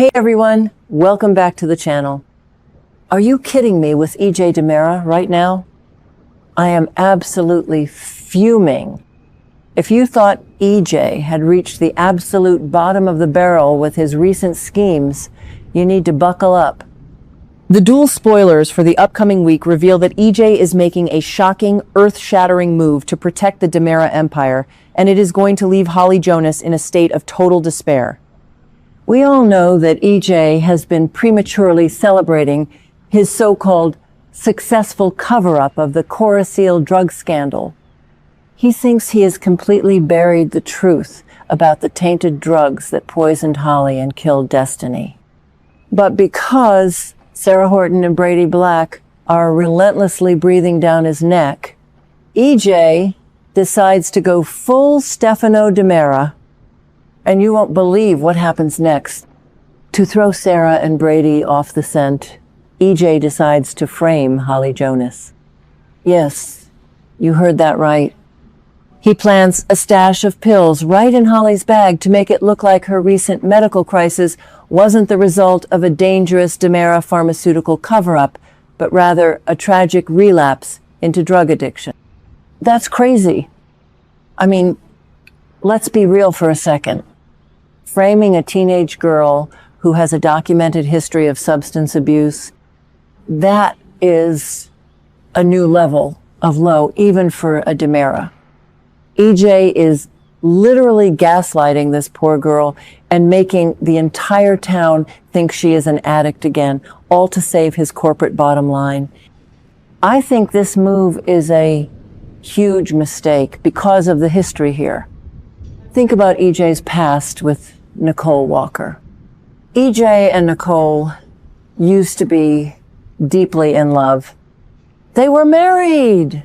Hey everyone, welcome back to the channel. Are you kidding me with EJ DiMera right now? I am absolutely fuming. If you thought EJ had reached the absolute bottom of the barrel with his recent schemes, you need to buckle up. The DOOL spoilers for the upcoming week reveal that EJ is making a shocking, earth-shattering move to protect the DiMera empire, and it is going to leave Holly Jonas in a state of total despair. We all know that EJ has been prematurely celebrating his so-called successful cover-up of the Coriseal drug scandal. He thinks he has completely buried the truth about the tainted drugs that poisoned Holly and killed Destiny. But because Sarah Horton and Tate Black are relentlessly breathing down his neck, EJ decides to go full Stefano DiMera, and you won't believe what happens next. To throw Sarah and Brady off the scent, EJ decides to frame Holly Jonas. Yes, you heard that right. He plants a stash of pills right in Holly's bag to make it look like her recent medical crisis wasn't the result of a dangerous DiMera pharmaceutical cover-up, but rather a tragic relapse into drug addiction. That's crazy. I mean, let's be real for a second. Framing a teenage girl who has a documented history of substance abuse, that is a new level of low, even for a DiMera. EJ is literally gaslighting this poor girl and making the entire town think she is an addict again, all to save his corporate bottom line. I think this move is a huge mistake because of the history here. Think about EJ's past with Nicole Walker. EJ and Nicole used to be deeply in love. They were married.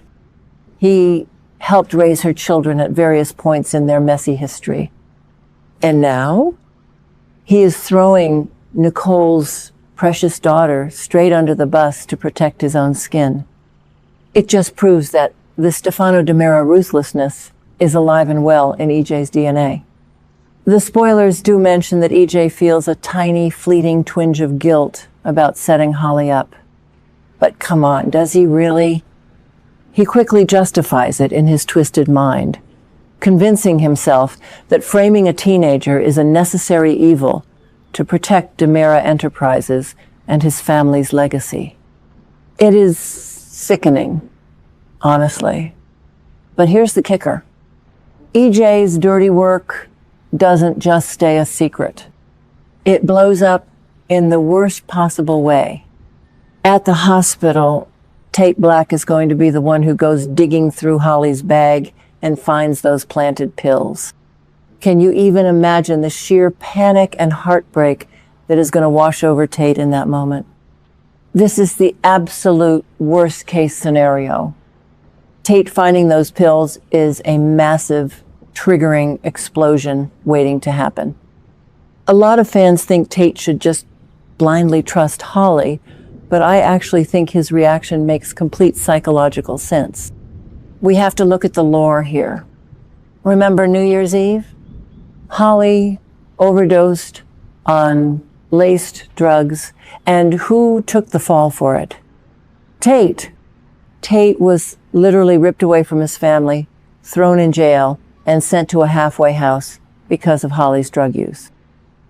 He helped raise her children at various points in their messy history. And now he is throwing Nicole's precious daughter straight under the bus to protect his own skin. It just proves that the Stefano DiMera ruthlessness is alive and well in EJ's DNA. The spoilers do mention that EJ feels a tiny, fleeting twinge of guilt about setting Holly up. But come on, does he really? He quickly justifies it in his twisted mind, convincing himself that framing a teenager is a necessary evil to protect DiMera Enterprises and his family's legacy. It is sickening, honestly. But here's the kicker. EJ's dirty work doesn't just stay a secret. It blows up in the worst possible way. At the hospital, Tate Black is going to be the one who goes digging through Holly's bag and finds those planted pills. Can you even imagine the sheer panic and heartbreak that is going to wash over Tate in that moment? This is the absolute worst case scenario. Tate finding those pills is a massive, triggering explosion waiting to happen. A lot of fans think Tate should just blindly trust Holly, but I actually think his reaction makes complete psychological sense. We have to look at the lore here. Remember New Year's Eve? Holly overdosed on laced drugs, and who took the fall for it? Tate. Tate was literally ripped away from his family, thrown in jail, and sent to a halfway house because of Holly's drug use.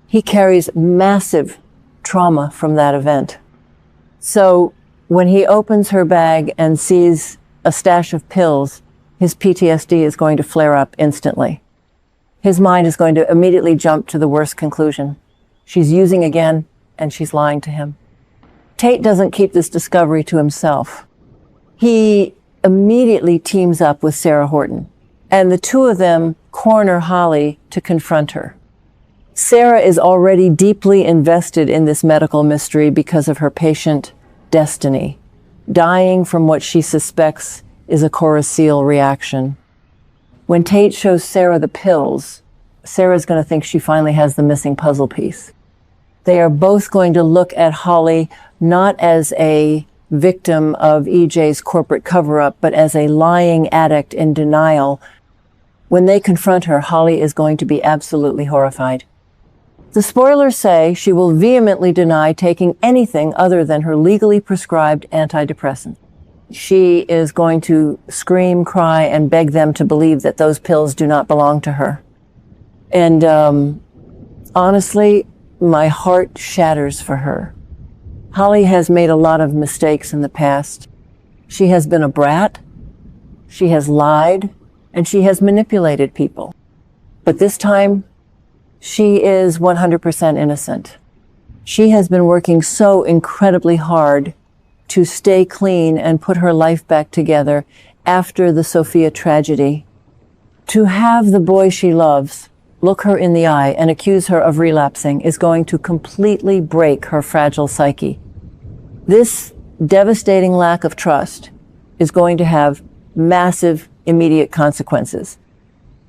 He carries massive trauma from that event. So when he opens her bag and sees a stash of pills, his PTSD is going to flare up instantly. His mind is going to immediately jump to the worst conclusion. She's using again, and she's lying to him. Tate doesn't keep this discovery to himself. He immediately teams up with Sarah Horton, and the two of them corner Holly to confront her. Sarah is already deeply invested in this medical mystery because of her patient, Destiny, dying from what she suspects is a Coriseal reaction. When Tate shows Sarah the pills, Sarah's going to think she finally has the missing puzzle piece. They are both going to look at Holly not as a victim of EJ's corporate cover-up, but as a lying addict in denial. When they confront her, Holly is going to be absolutely horrified. The spoilers say she will vehemently deny taking anything other than her legally prescribed antidepressant. She is going to scream, cry, and beg them to believe that those pills do not belong to her. And honestly, my heart shatters for her. Holly has made a lot of mistakes in the past. She has been a brat, she has lied, and she has manipulated people. But this time, she is 100% innocent. She has been working so incredibly hard to stay clean and put her life back together after the Sophia tragedy. To have the boy she loves look her in the eye and accuse her of relapsing is going to completely break her fragile psyche. This devastating lack of trust is going to have massive, immediate consequences.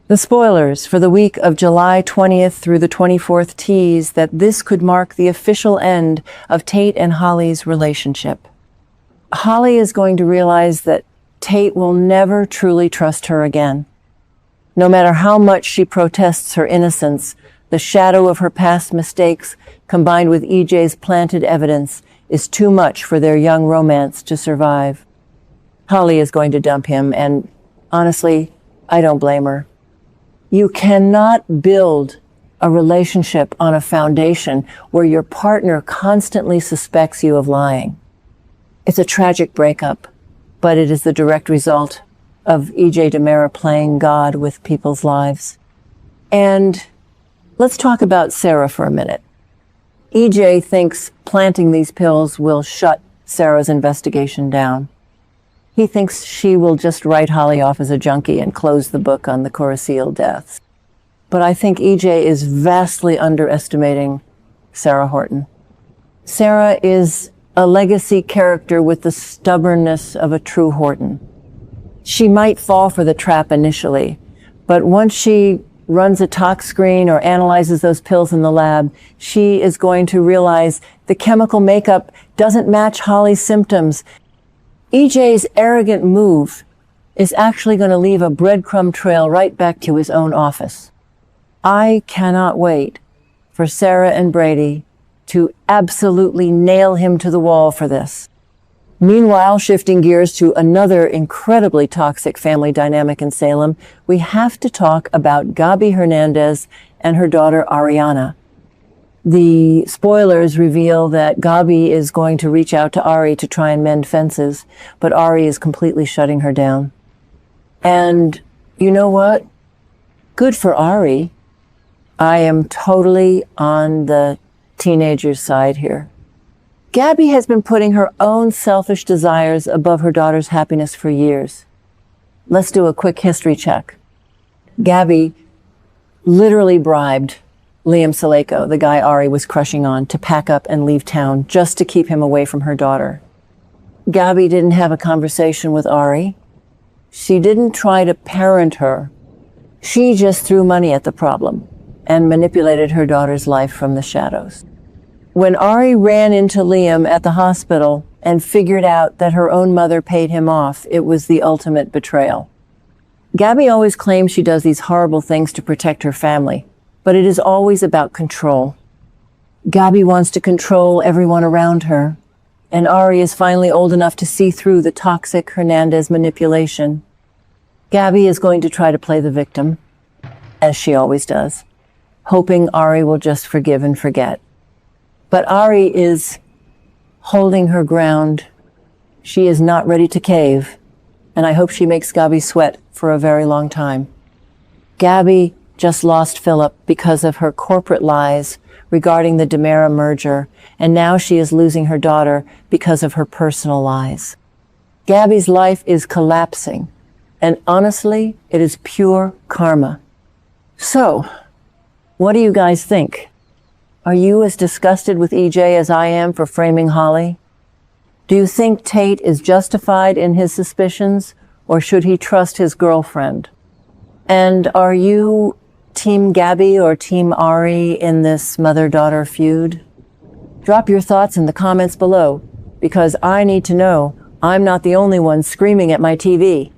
The spoilers for the week of July 20th through the 24th tease that this could mark the official end of Tate and Holly's relationship. Holly is going to realize that Tate will never truly trust her again. No matter how much she protests her innocence, the shadow of her past mistakes, combined with EJ's planted evidence, is too much for their young romance to survive. Holly is going to dump him, and honestly, I don't blame her. You cannot build a relationship on a foundation where your partner constantly suspects you of lying. It's a tragic breakup, but it is the direct result of EJ DiMera playing God with people's lives. And let's talk about Sarah for a minute. EJ thinks planting these pills will shut Sarah's investigation down. He thinks she will just write Holly off as a junkie and close the book on the Coriseal deaths. But I think EJ is vastly underestimating Sarah Horton. Sarah is a legacy character with the stubbornness of a true Horton. She might fall for the trap initially, but once she runs a tox screen or analyzes those pills in the lab, she is going to realize the chemical makeup doesn't match Holly's symptoms. EJ's arrogant move is actually going to leave a breadcrumb trail right back to his own office. I cannot wait for Sarah and Brady to absolutely nail him to the wall for this. Meanwhile, shifting gears to another incredibly toxic family dynamic in Salem, we have to talk about Gabi Hernandez and her daughter Ariana. The spoilers reveal that Gabi is going to reach out to Ari to try and mend fences, but Ari is completely shutting her down. And you know what? Good for Ari. I am totally on the teenager's side here. Gabi has been putting her own selfish desires above her daughter's happiness for years. Let's do a quick history check. Gabi literally bribed Liam Saleko, the guy Ari was crushing on, to pack up and leave town just to keep him away from her daughter. Gabi didn't have a conversation with Ari. She didn't try to parent her. She just threw money at the problem and manipulated her daughter's life from the shadows. When Ari ran into Liam at the hospital and figured out that her own mother paid him off, it was the ultimate betrayal. Gabi always claims she does these horrible things to protect her family, but it is always about control. Gabi wants to control everyone around her, and Ari is finally old enough to see through the toxic Hernandez manipulation. Gabi is going to try to play the victim, as she always does, hoping Ari will just forgive and forget. But Ari is holding her ground. She is not ready to cave, and I hope she makes Gabi sweat for a very long time. Gabi just lost Philip because of her corporate lies regarding the DiMera merger, and now she is losing her daughter because of her personal lies. Gabi's life is collapsing, and honestly, it is pure karma. So, what do you guys think? Are you as disgusted with EJ as I am for framing Holly? Do you think Tate is justified in his suspicions, or should he trust his girlfriend? And are you Team Gabi or Team Ari in this mother-daughter feud? Drop your thoughts in the comments below, because I need to know I'm not the only one screaming at my TV.